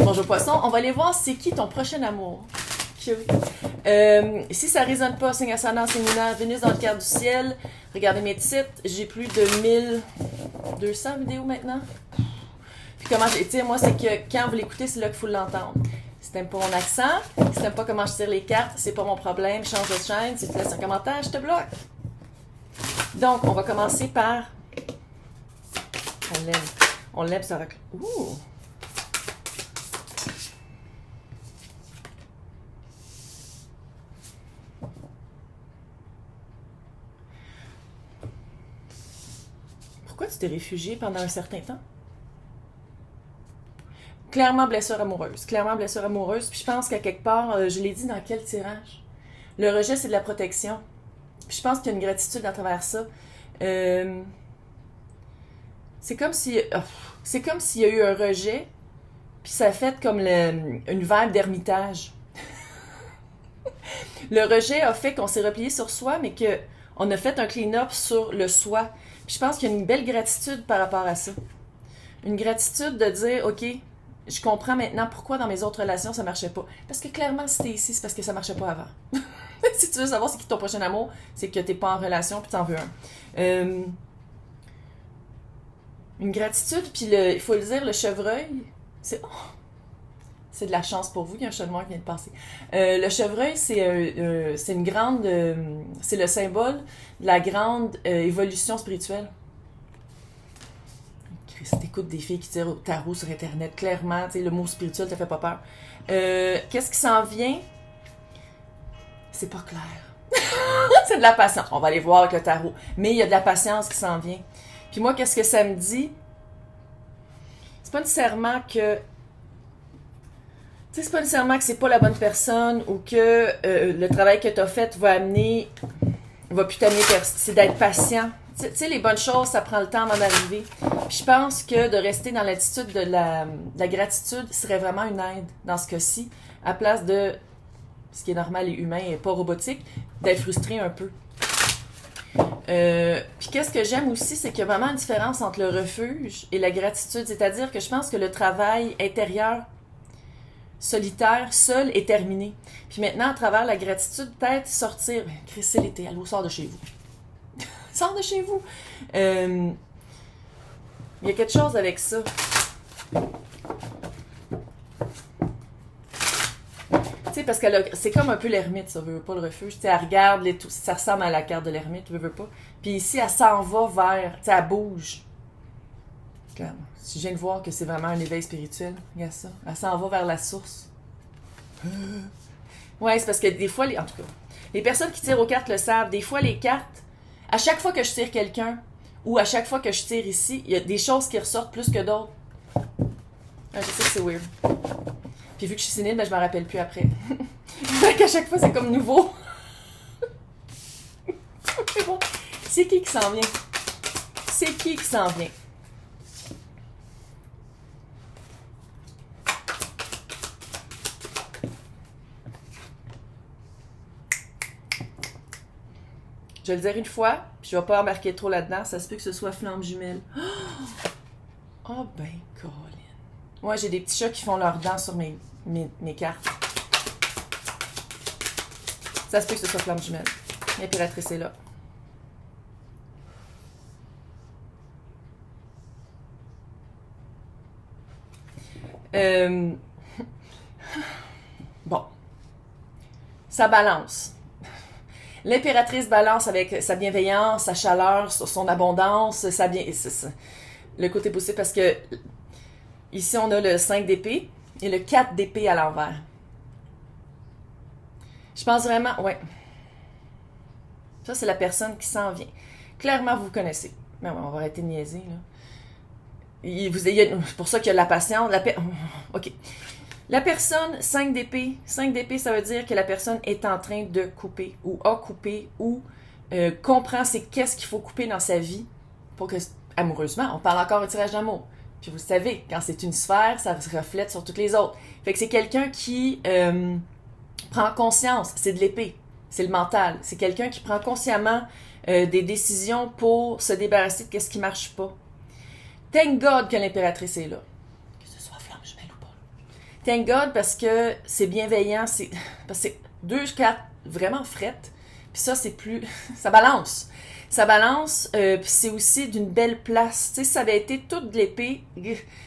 Bonjour poisson, on va aller voir c'est qui ton prochain amour. Cute. Si ça résonne pas, signe ascendant, signe lunaire, Vénus dans le quart du ciel. Regardez mes titres, j'ai plus de 1200 vidéos maintenant. Puis comment j'ai été, moi c'est que quand vous l'écoutez, c'est là qu'il faut l'entendre. Si t'aimes pas mon accent, si t'aimes pas comment je tire les cartes, c'est pas mon problème, change de chaîne, si tu laisses un commentaire, je te bloque. Donc, on va commencer par... On lève ça avec... Ouh! Pourquoi tu t'es réfugié pendant un certain temps? Clairement blessure amoureuse. Clairement blessure amoureuse. Puis je pense qu'à quelque part, je l'ai dit dans quel tirage? Le rejet, c'est de la protection. Puis je pense qu'il y a une gratitude à travers ça. C'est comme s'il y a eu un rejet, puis ça a fait comme une vibe d'ermitage. Le rejet a fait qu'on s'est replié sur soi, mais qu'on a fait un clean-up sur le soi. Puis je pense qu'il y a une belle gratitude par rapport à ça. Une gratitude de dire, OK, je comprends maintenant pourquoi dans mes autres relations ça marchait pas. Parce que clairement, si t'es ici, c'est parce que ça marchait pas avant. Si tu veux savoir c'est qui ton prochain amour, c'est que t'es pas en relation puis t'en veux un. Une gratitude, puis il faut le dire, le chevreuil, c'est de la chance pour vous, il y a un chat noir qui vient de passer. Le chevreuil, c'est une grande, c'est le symbole de la grande évolution spirituelle. Christ, t'écoutes des filles qui tirent au tarot sur Internet, clairement, tu sais, le mot spirituel te fait pas peur. Qu'est-ce qui s'en vient? C'est pas clair. C'est de la patience. On va aller voir avec le tarot. Mais il y a de la patience qui s'en vient. Puis moi, qu'est-ce que ça me dit? C'est pas nécessairement que... Tu sais, c'est pas nécessairement que c'est pas la bonne personne ou que le travail que t'as fait va plus t'amener... C'est d'être patient. Tu sais, les bonnes choses, ça prend le temps avant d'arriver. Puis je pense que de rester dans l'attitude de la gratitude serait vraiment une aide dans ce cas-ci, à place de... ce qui est normal et humain et pas robotique, d'être frustré un peu. Puis qu'est-ce que j'aime aussi, c'est qu'il y a vraiment une différence entre le refuge et la gratitude. C'est-à-dire que je pense que le travail intérieur, solitaire, seul, est terminé. Puis maintenant, à travers la gratitude, peut-être sortir... Chris, c'est l'été, allô, sors de chez vous. Sors de chez vous! Il y a quelque chose avec ça. Tu sais, parce que c'est comme un peu l'ermite, ça, veut pas le refuge. Tu sais, elle regarde, ça ressemble à la carte de l'ermite, veut pas. Puis ici, elle s'en va vers, tu sais, elle bouge. Comme, si je viens de voir que c'est vraiment un éveil spirituel, regarde ça. Elle s'en va vers la source. Ouais, c'est parce que des fois, en tout cas, les personnes qui tirent aux cartes le savent, des fois, les cartes, à chaque fois que je tire quelqu'un, ou à chaque fois que je tire ici, il y a des choses qui ressortent plus que d'autres. Ah, je sais que c'est weird. Puis vu que je suis sénile, ben je m'en rappelle plus après. Fait qu'à chaque fois, c'est comme nouveau. Bon. C'est qui s'en vient? C'est qui s'en vient? Je vais le dire une fois, puis je vais pas embarquer trop là-dedans. Ça se peut que ce soit flamme jumelle. Oh ben, Colin. Moi, j'ai des petits chats qui font leurs dents sur mes cartes. Ça se peut que ce soit flamme jumelle. L'impératrice est là. Bon. Ça balance. L'impératrice balance avec sa bienveillance, sa chaleur, son abondance, le côté possible parce que ici on a le 5 d'épée et le 4 d'épée à l'envers. Je pense vraiment, ouais. Ça, c'est la personne qui s'en vient. Clairement, vous vous connaissez. Mais ouais, on va arrêter de niaiser, là. C'est pour ça qu'il y a de la patience. OK. La personne, 5 d'épée. 5 d'épée, ça veut dire que la personne est en train de couper, ou a coupé, ou comprend qu'est-ce qu'il faut couper dans sa vie pour que, amoureusement, on parle encore de tirage d'amour. Puis vous savez, quand c'est une sphère, ça se reflète sur toutes les autres. Fait que c'est quelqu'un qui prend conscience, c'est de l'épée, c'est le mental. C'est quelqu'un qui prend consciemment des décisions pour se débarrasser de ce qui marche pas. Thank God que l'impératrice est là. Que ce soit flamme jumelle ou pas. Thank God parce que c'est bienveillant, parce que c'est 2 cartes vraiment frettes, puis ça c'est plus, ça balance. Ça balance, puis c'est aussi d'une belle place. Tu sais, si ça avait été toute de l'épée,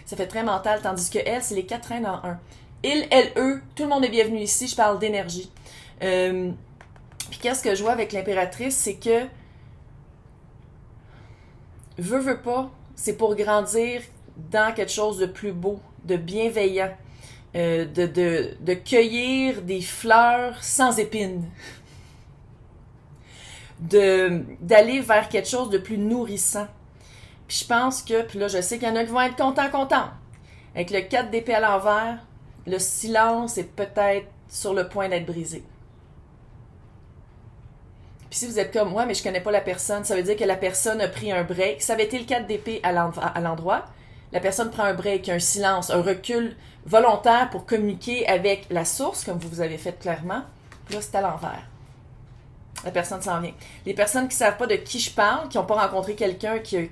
ça fait très mental, tandis que elle, c'est les 4 reines en un. Il, elle, eux, tout le monde est bienvenu ici, je parle d'énergie. Puis qu'est-ce que je vois avec l'impératrice, c'est que veut pas, c'est pour grandir dans quelque chose de plus beau, de bienveillant, de cueillir des fleurs sans épines, d'aller vers quelque chose de plus nourrissant. Puis je pense que, puis là je sais qu'il y en a qui vont être contents. Avec le 4 d'épée à l'envers, le silence est peut-être sur le point d'être brisé. Puis si vous êtes comme, ouais, mais je connais pas la personne, ça veut dire que la personne a pris un break. Ça avait été le 4 d'épée à l'endroit. La personne prend un break, un silence, un recul volontaire pour communiquer avec la source, comme vous avez fait clairement. Puis là, c'est à l'envers. La personne s'en vient. Les personnes qui savent pas de qui je parle, qui n'ont pas rencontré quelqu'un qui a,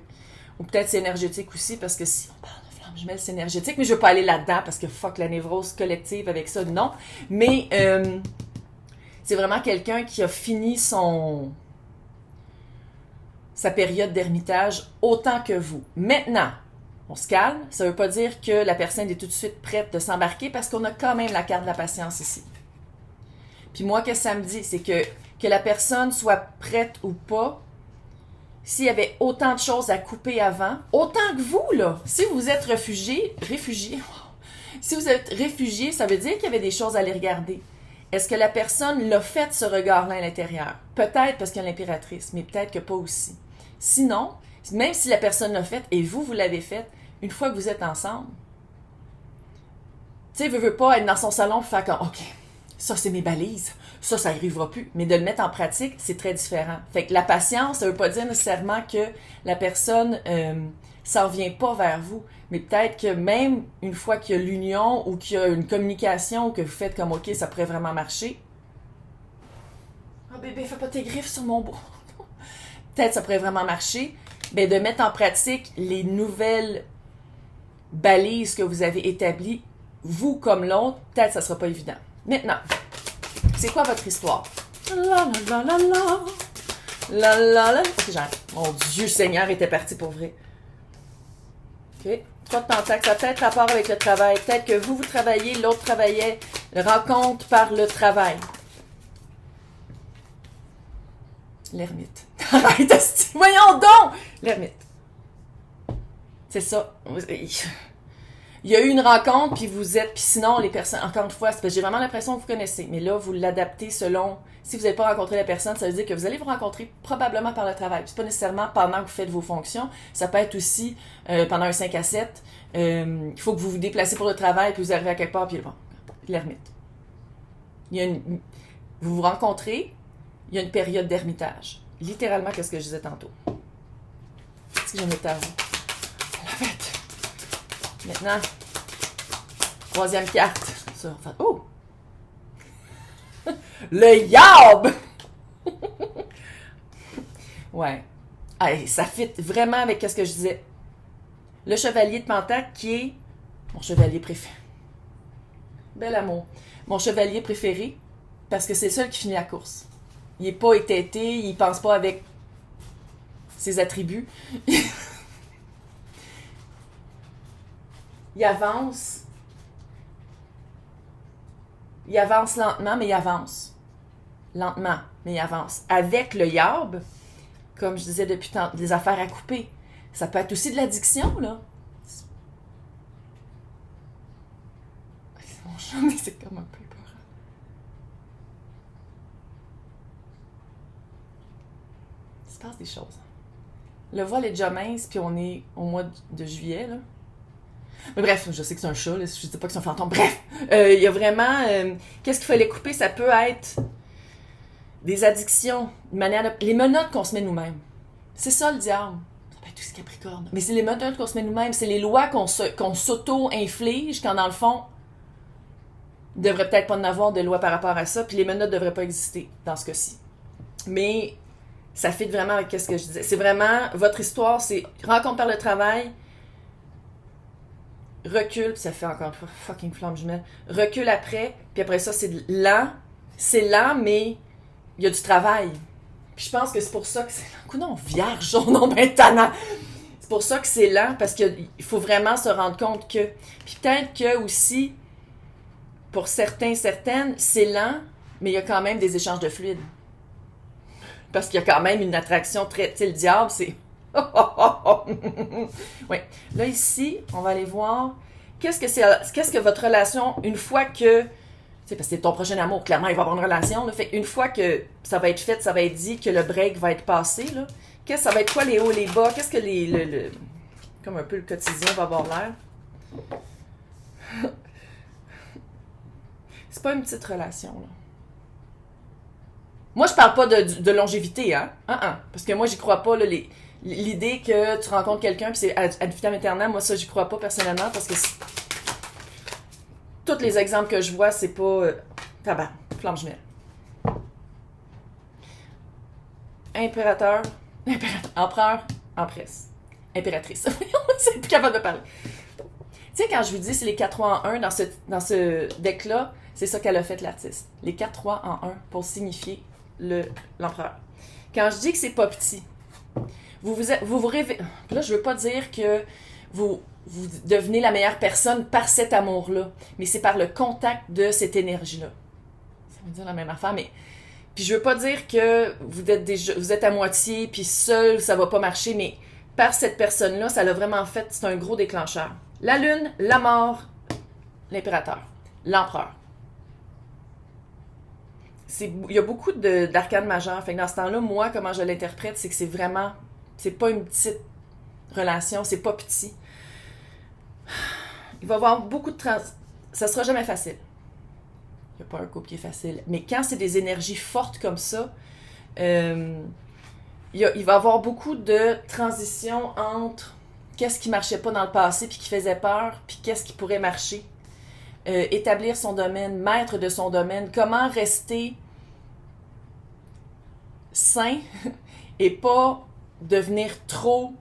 ou peut-être c'est énergétique aussi, parce que si on parle de flamme jumelle, c'est énergétique, mais je veux pas aller là-dedans parce que fuck la névrose collective avec ça, non. Mais c'est vraiment quelqu'un qui a fini sa période d'ermitage autant que vous. Maintenant, on se calme. Ça veut pas dire que la personne est tout de suite prête de s'embarquer parce qu'on a quand même la carte de la patience ici. Puis moi, qu'est-ce que ça me dit? C'est que la personne soit prête ou pas, s'il y avait autant de choses à couper avant, autant que vous, là, si vous êtes réfugié, si vous êtes réfugié, ça veut dire qu'il y avait des choses à aller regarder. Est-ce que la personne l'a fait, ce regard-là à l'intérieur? Peut-être parce qu'il y a l'impératrice, mais peut-être que pas aussi. Sinon, même si la personne l'a fait et vous l'avez fait, une fois que vous êtes ensemble, tu sais, veut pas être dans son salon pour faire comme, OK, ça c'est mes balises, ça n'arrivera plus. Mais de le mettre en pratique, c'est très différent. Fait que la patience, ça veut pas dire nécessairement que la personne s'en vient pas vers vous. Mais peut-être que même une fois qu'il y a l'union ou qu'il y a une communication ou que vous faites comme OK, ça pourrait vraiment marcher. Ah bébé, fais pas tes griffes sur mon bois. Peut-être que ça pourrait vraiment marcher. Ben, de mettre en pratique les nouvelles balises que vous avez établies, vous comme l'autre, peut-être que ça sera pas évident. Maintenant, c'est quoi votre histoire? La la la la la. La la la. Ok, j'arrête. Mon Dieu Seigneur était parti pour vrai. Ok. 3 de Pentacle, ça a peut-être rapport avec le travail. Peut-être que vous travaillez, l'autre travaillait. Rencontre par le travail. L'ermite. Arrête, asti. Voyons donc! L'ermite. C'est ça. Il y a eu une rencontre, puis vous êtes... Puis sinon, les personnes... Encore une fois, c'est parce que j'ai vraiment l'impression que vous connaissez. Mais là, vous l'adaptez selon... Si vous n'avez pas rencontré la personne, ça veut dire que vous allez vous rencontrer probablement par le travail. C'est pas nécessairement pendant que vous faites vos fonctions. Ça peut être aussi pendant un 5 à 7. Il faut que vous vous déplacez pour le travail, puis vous arrivez à quelque part, puis bon, l'ermite. Vous vous rencontrez, il y a une période d'ermitage. Littéralement, qu'est-ce que je disais tantôt. Qu'est-ce que j'aime le tarot? La fête. Maintenant, 3e carte. Ça, enfin, oh! Le yarb! Ouais. Allez, ça fit vraiment avec ce que je disais. Le chevalier de Pentacle qui est mon chevalier préféré. Bel amour. Mon chevalier préféré parce que c'est le seul qui finit la course. Il n'est pas étêté, il pense pas avec ses attributs. Il avance. Il avance lentement, mais il avance. Lentement, mais il avance. Avec le yarb, comme je disais depuis tant, des affaires à couper. Ça peut être aussi de l'addiction, là. C'est mon chat, mais c'est comme un peu épeurant. Il se passe des choses. Le voile est déjà mince, puis on est au mois de juillet, là. Mais bref, je sais que c'est un chat, là, je dis pas que c'est un fantôme. Bref, il y a vraiment... qu'est-ce qu'il fallait couper? Ça peut être des addictions, une manière de... les menottes qu'on se met nous-mêmes. C'est ça le diable. Ça peut être aussi Capricorne. Mais c'est les menottes qu'on se met nous-mêmes. C'est les lois qu'on s'auto-inflige quand, dans le fond, il devrait peut-être pas en avoir de loi par rapport à ça, puis les menottes devraient pas exister dans ce cas-ci. Mais ça fit vraiment avec ce que je disais. C'est vraiment... Votre histoire, c'est rencontre par le travail, recule, puis ça fait encore une fois fucking flamme jumelle. Recule après, puis après ça, c'est lent. C'est lent, mais il y a du travail. Puis je pense que c'est pour ça que c'est... Non, vierge, son nom ben tannant. C'est pour ça que c'est lent, parce qu'il faut vraiment se rendre compte que... Puis peut-être que aussi, pour certains, certaines, c'est lent, mais il y a quand même des échanges de fluides. Parce qu'il y a quand même une attraction très... Tu sais, le diable, c'est... Oui. Là, ici, on va aller voir... Qu'est-ce que votre relation, une fois que... Tu sais, parce que c'est ton prochain amour, clairement, il va avoir une relation. Là, fait une fois que ça va être fait, ça va être dit, que le break va être passé, là, ça va être quoi les hauts, les bas? Qu'est-ce que comme un peu le quotidien va avoir l'air? C'est pas une petite relation, là. Moi, je parle pas de longévité, hein? Parce que moi, j'y crois pas, là, l'idée que tu rencontres quelqu'un puis c'est ad vitam aeternam, moi, ça, j'y crois pas personnellement, parce que tous les exemples que je vois, c'est pas... tabac, flamme jumelle. Empereur, empresse. Impératrice. C'est plus capable de parler. Tu sais, quand je vous dis c'est les 4-3 en 1 dans ce deck-là, c'est ça qu'elle a fait, l'artiste. Les 4-3 en 1 pour signifier l'empereur. Quand je dis que c'est pas petit, vous rêvez... Là, je veux pas dire que vous devenez la meilleure personne par cet amour-là, mais c'est par le contact de cette énergie-là. Ça veut dire la même affaire, mais... Puis je veux pas dire que vous êtes à moitié, puis seul, ça va pas marcher, mais par cette personne-là, ça l'a vraiment fait, c'est un gros déclencheur. La lune, la mort, l'impérateur, l'empereur. Il y a beaucoup d'arcanes majeures. Fait que dans ce temps-là, moi, comment je l'interprète, c'est que c'est vraiment... C'est pas une petite relation, c'est pas petit. Il va y avoir beaucoup de... Ça sera jamais facile. Il n'y a pas un couple qui est facile. Mais quand c'est des énergies fortes comme ça, il va y avoir beaucoup de transitions entre qu'est-ce qui marchait pas dans le passé puis qui faisait peur, puis qu'est-ce qui pourrait marcher. Établir son domaine, maître de son domaine, comment rester sain et pas devenir trop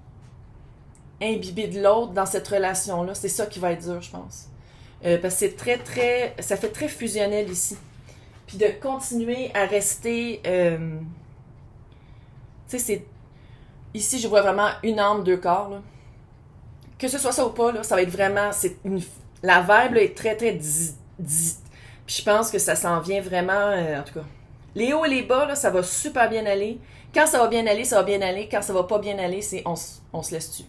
imbibé de l'autre dans cette relation-là. C'est ça qui va être dur, je pense. Parce que c'est ça fait très fusionnel ici. Puis de continuer à rester... tu sais, c'est... Ici, je vois vraiment une âme, deux corps, là. Que ce soit ça ou pas, là, ça va être vraiment... La vibe, là, est très, très... Puis je pense que ça s'en vient vraiment... en tout cas, les hauts et les bas, là, ça va super bien aller. Quand ça va bien aller, ça va bien aller. Quand ça va pas bien aller, c'est on se laisse tuer.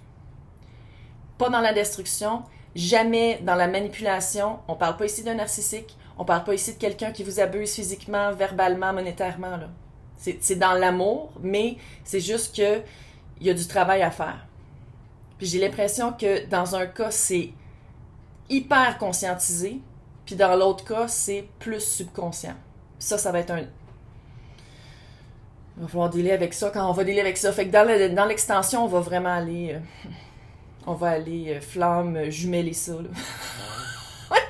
Pas dans la destruction, jamais dans la manipulation. On parle pas ici d'un narcissique. On parle pas ici de quelqu'un qui vous abuse physiquement, verbalement, monétairement, là. C'est dans l'amour, mais c'est juste que il y a du travail à faire. Puis j'ai l'impression que dans un cas, c'est hyper conscientisé, puis dans l'autre cas, c'est plus subconscient. Ça va être un... Il va falloir dealer avec ça quand on va dealer avec ça. Fait que dans l'extension, on va vraiment aller... on va aller flamme, jumeler ça, là.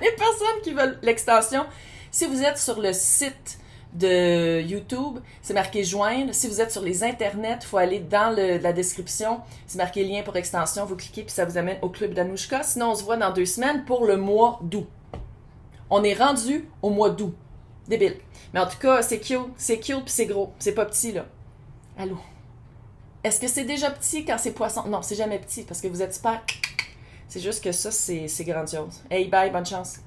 Les personnes qui veulent l'extension, si vous êtes sur le site de YouTube, c'est marqué joindre. Si vous êtes sur les internets, il faut aller dans la description, c'est marqué lien pour extension, vous cliquez puis ça vous amène au club d'Anouchka. Sinon, on se voit dans 2 semaines pour le mois d'août. On est rendu au mois d'août. Débile. Mais en tout cas, c'est cute puis c'est gros. C'est pas petit, là. Allô? Est-ce que c'est déjà petit quand c'est poisson? Non, c'est jamais petit parce que vous êtes super... C'est juste que ça, c'est grandiose. Hey, bye, bonne chance.